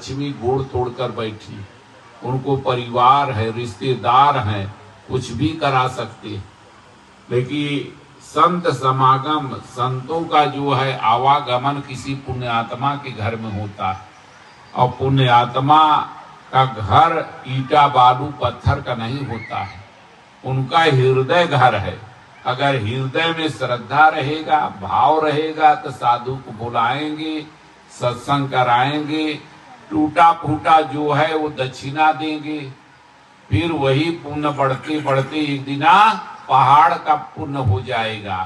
लक्ष्मी गोड़ तोड़कर बैठी, उनको परिवार है, रिश्तेदार हैं, कुछ भी करा सकते। लेकिन संत समागम, संतों का जो है आवागमन किसी पुण्यात्मा के घर में होता है, और पुण्यात्मा का घर ईटा बालू पत्थर का नहीं होता है, उनका हृदय घर है। अगर हृदय में श्रद्धा रहेगा, भाव रहेगा, तो साधु को बुलाएंगे, सत्संग कराएंगे, टूटा फूटा जो है वो दक्षिणा देंगे, फिर वही पुण्य बढ़ते बढ़ते एक दिना पहाड़ का पुण्य हो जाएगा,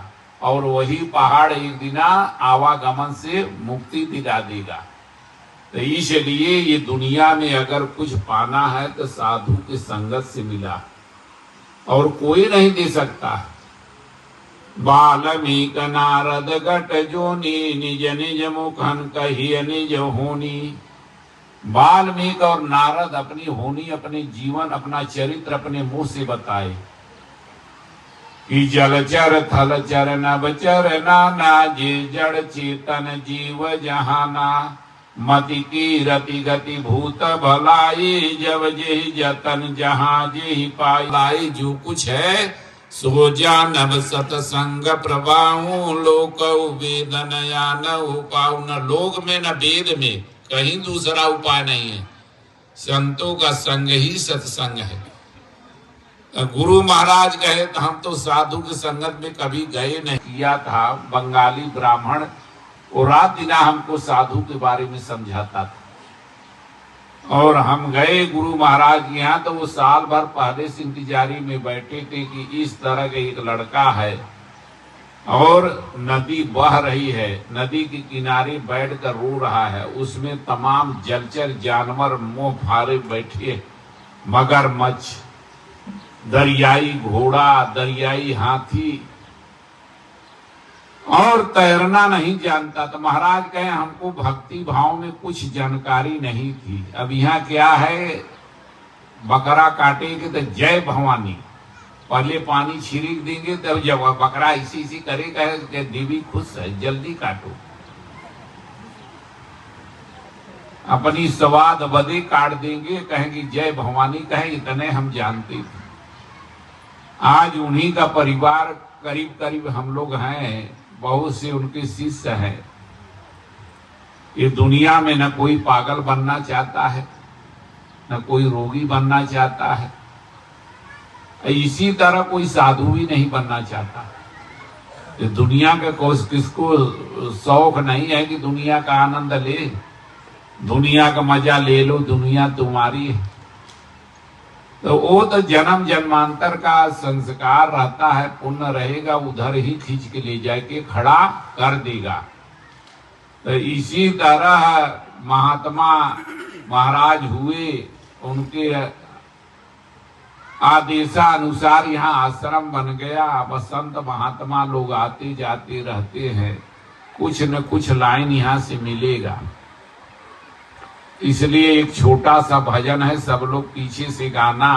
और वही पहाड़ एक दिना आवागमन से मुक्ति दिला देगा। तो इसलिए ये दुनिया में अगर कुछ पाना है तो साधु की संगत से मिला, और कोई नहीं दे सकता। वाल्मीक नारद गट जोनी, निज निज मुखन कहिए निज होनी। वाल्मीक और नारद अपनी होनी, अपने जीवन, अपना चरित्र अपने मुंह से बताए कि जलचर थलचर नभचर नाना, जे जड़ चेतन जीव जहाना। मति की रति गति भूत भलाई, जब जेहि जतन जहाँ जेहि पाई। जो कुछ है सो जानब सतसंग प्रभाऊ, लोक वेद नया न उपाऊ। न लोक में न वेद में कहीं दूसरा उपाय नहीं है, संतों का संग ही सत्संग है। गुरु महाराज कहे तो हम तो साधु की संगत में कभी गए नहीं। किया था बंगाली ब्राह्मण, और रात दिन हमको साधु के बारे में समझाता था, और हम गए गुरु महाराज के यहाँ, तो वो साल भर पहले से इंतजारी में बैठे थे कि इस तरह का एक लड़का है और नदी बह रही है, नदी के किनारे बैठकर रो रहा है, उसमें तमाम जलचर जानवर मुंह फाड़े बैठे, मगरमच्छ, दरियाई घोड़ा, दरियाई हाथी, और तैरना नहीं जानता। तो महाराज कहे हमको भक्ति भाव में कुछ जानकारी नहीं थी। अब यहाँ क्या है, बकरा काटेंगे तो जय भवानी, पहले पानी छिड़क देंगे, तब जब बकरा इसी करेगा कि देवी खुश है, जल्दी काटो। अपनी स्वाद बदे काट देंगे, कहेंगे जय भवानी, कहे इतने हम जानते थे। आज उन्हीं का परिवार करीब करीब हम लोग हैं, बहुत से उनके शिष्य हैं। ये दुनिया में न कोई पागल बनना चाहता है, न कोई रोगी बनना चाहता है, इसी तरह कोई साधु भी नहीं बनना चाहता। ये दुनिया का किसको शौक नहीं है कि दुनिया का आनंद ले, दुनिया का मजा ले लो, दुनिया तुम्हारी है। तो वो तो जन्म जन्मांतर का संस्कार रहता है, पुण्य रहेगा, उधर ही खींच के ले जाके खड़ा कर देगा। तो इसी तरह महात्मा महाराज हुए, उनके आदेशानुसार यहाँ आश्रम बन गया। बसंत महात्मा लोग आते जाते रहते हैं, कुछ न कुछ लाइन यहाँ से मिलेगा। इसलिए एक छोटा सा भजन है, सब लोग पीछे से गाना।